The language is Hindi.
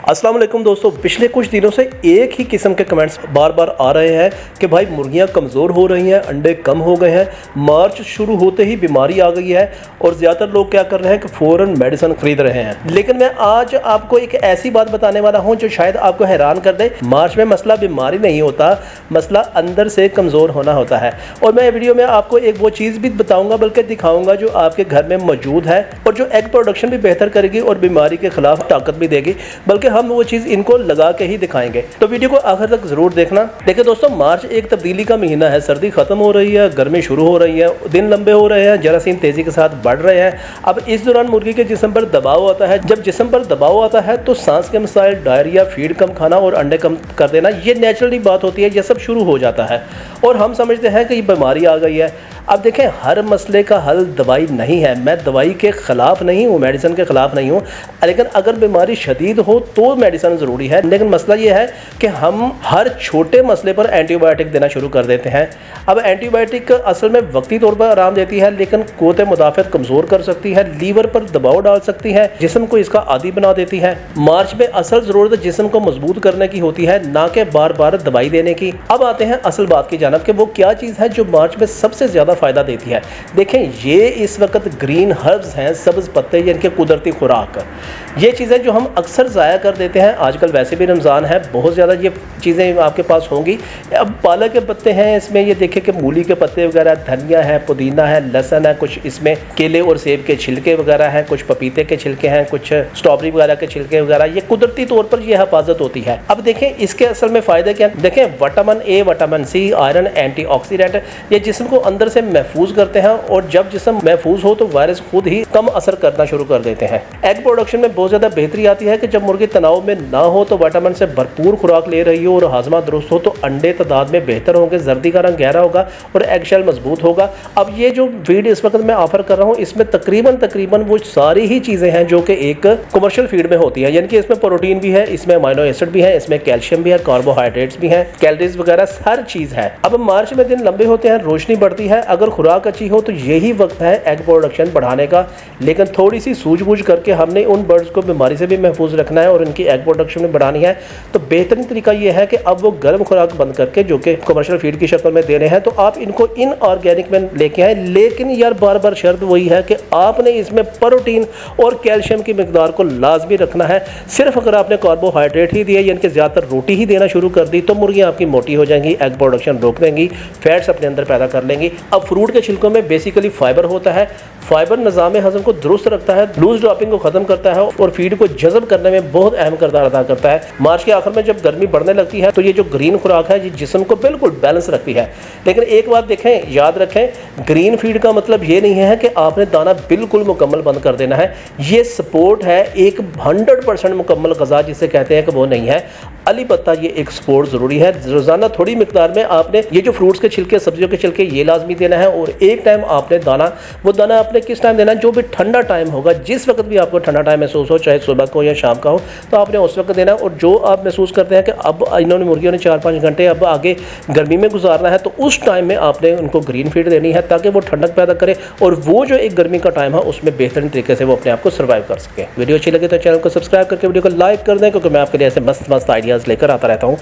अस्सलाम वालेकुम दोस्तों, पिछले कुछ दिनों से एक ही किस्म के कमेंट्स बार बार आ रहे हैं कि भाई मुर्गियां कमज़ोर हो रही हैं, अंडे कम हो गए हैं, मार्च शुरू होते ही बीमारी आ गई है और ज़्यादातर लोग क्या कर रहे हैं कि फ़ौरन मेडिसिन खरीद रहे हैं। लेकिन मैं आज आपको एक ऐसी बात बताने वाला हूं जो शायद आपको हैरान कर दे। मार्च में मसला बीमारी नहीं होता, मसला अंदर से कमज़ोर होना होता है। और मैं वीडियो में आपको एक वो चीज़ भी बताऊँगा बल्कि दिखाऊँगा जो आपके घर में मौजूद है और जो एग प्रोडक्शन भी बेहतर करेगी और बीमारी के खिलाफ ताकत भी देगी, बल्कि हम वो चीज़ इनको लगा के ही दिखाएंगे। तो वीडियो को आखिर तक जरूर देखना। देखिए दोस्तों, मार्च एक तब्दीली का महीना है, सर्दी खत्म हो रही है, गर्मी शुरू हो रही है, दिन लंबे हो रहे हैं, जरासीम तेजी के साथ बढ़ रहे हैं। अब इस दौरान मुर्गी के जिस्म पर दबाव आता है। जब जिस्म पर दबाव आता है तो सांस के मसाइल, डायरिया, फीड कम खाना और अंडे कम कर देना, ये नेचुरली बात होती है, ये सब शुरू हो जाता है और हम समझते हैं कि ये बीमारी आ गई है। अब देखें, हर मसले का हल दवाई नहीं है। मैं दवाई के ख़िलाफ़ नहीं हूँ, मेडिसिन के ख़िलाफ़ नहीं हूँ, लेकिन अगर बीमारी शदीद हो तो मेडिसिन ज़रूरी है। लेकिन मसला ये है कि हम हर छोटे मसले पर एंटीबायोटिक देना शुरू कर देते हैं। अब एंटीबायोटिक असल में वक्ती तौर पर आराम देती है, लेकिन क़ुव्वत मुदाफ़अत कमज़ोर कर सकती है, लीवर पर दबाव डाल सकती है, जिस्म को इसका आदी बना देती है। मार्च में असल ज़रूरत जिस्म को मजबूत करने की होती है, ना कि बार बार दवाई देने की। अब आते हैं असल बात की जानब कि वो क्या चीज़ है जो मार्च में सबसे ज़्यादा फ़ायदा देती है। देखें, ये इस वक्त ग्रीन हर्ब्स हैं, सब्ज़ पत्ते, जिनके कुदरती खुराक। ये चीज़ें जो हम अक्सर ज़ाया कर देते हैं, आजकल वैसे भी रमज़ान है, बहुत ज़्यादा ये चीज़ें आपके पास होंगी। अब पालक के पत्ते हैं, इसमें ये देखें कि मूली के पत्ते वगैरह, धनिया है, पुदीना है, लहसुन है, कुछ इसमें केले और सेब के छिलके वगैरह हैं, कुछ पपीते के छिलके हैं, कुछ स्ट्रॉबेरी वगैरह के छिलके वगैरह। ये कुदरती तौर पर ये हिफाजत होती है। अब देखें इसके असल में फ़ायदे क्या। देखें, vitamin A, vitamin C, iron, antioxidant, ये जिस्म को अंदर से महफूज करते हैं और जब जिस्म महफूज हो तो वायरस खुद ही कम असर करना शुरू कर देते हैं। एग प्रोडक्शन में बहुत ज़्यादा बेहतरी आती है कि जब मुर्गी तनाव में ना हो तो विटामिन से भरपूर खुराक ले रही हो और हाजमा दुरुस्त हो तो अंडे तादाद में बेहतर होंगे, जर्दी का रंग गहरा होगा और एग शेल मजबूत होगा। अब ये जो फीड इस वक्त मैं ऑफर कर रहा हूँ, इसमें तकरीबन वो सारी ही चीज़ें हैं जो कि एक कमर्शियल फीड में होती है, यानी कि इसमें प्रोटीन भी है, इसमें अमीनो एसिड भी है, इसमें कैल्शियम भी है, कार्बोहाइड्रेट्स भी हैं, कैलोरीज वगैरह हर चीज़ है। अब मार्च में दिन लंबे होते हैं, रोशनी बढ़ती है, अगर खुराक अच्छी हो तो यही वक्त है एग प्रोडक्शन बढ़ाने का। लेकिन थोड़ी सी सूझबूझ करके हमने उन बर्ड्स को बीमारी से भी महफूज रखना है और इनकी एग प्रोडक्शन भी बढ़ानी है। तो बेहतरीन तरीका यह है कि अब वो गर्म खुराक बंद करके, जो कि कमर्शियल फीड की शक्ल में दे रहे हैं, तो आप इनको इन ऑर्गेनिक में लेके आए। लेकिन यार बार बार शर्त वही है कि आपने इसमें प्रोटीन और कैल्शियम की मिकदार को लाजमी रखना है। सिर्फ अगर आपने कार्बोहाइड्रेट ही दिए, यानी कि ज़्यादातर रोटी ही देना शुरू कर दी, तो मुर्गियाँ आपकी मोटी हो जाएंगी, एग प्रोडक्शन रोक देंगी, फैट्स अपने अंदर पैदा कर लेंगी। अब फ्रूट के छिलकों में बेसिकली फाइबर होता है। फाइबर निज़ाम हज़म को दुरुस्त रखता है, लूज ड्रॉपिंग को ख़त्म करता है और फीड को जज़ब करने में बहुत अहम किरदार अदा करता है। मार्च के आखिर में जब गर्मी बढ़ने लगती है तो ये जो ग्रीन खुराक है ये जिस्म को बिल्कुल बैलेंस रखती है। लेकिन एक बात देखें, याद रखें, ग्रीन फीड का मतलब ये नहीं है कि आपने दाना बिल्कुल मुकम्मल बंद कर देना है। ये सपोर्ट है, एक 100% मुकम्मल ग़ज़ा जिसे कहते हैं कि वो नहीं है। अलबत्ता ये एक सपोर्ट ज़रूरी है। रोज़ाना थोड़ी मिकदार में आपने ये जो फ्रूट्स के छिलके, सब्जियों के छिलके, ये लाजमी देना है। और एक टाइम आपने वो दाना आपने किस टाइम देना है, जो भी ठंडा टाइम होगा, जिस वक्त भी आपको ठंडा टाइम महसूस हो, चाहे सुबह को या शाम का हो, तो आपने उस वक्त देना। और जो आप महसूस करते हैं कि अब इन्होंने मुर्गियों ने 4-5 घंटे अब आगे गर्मी में गुजारना है, तो उस टाइम में आपने उनको ग्रीन फीड देनी है ताकि वो ठंडक पैदा करे और वो जो एक गर्मी का टाइम है उसमें बेहतरीन तरीके से वो अपने आप को सर्वाइव कर सके। वीडियो अच्छी लगे तो चैनल को सब्सक्राइब करके वीडियो को लाइक कर दें, क्योंकि मैं आपके लिए ऐसे मस्त आइडियाज़ लेकर आता रहता हूँ।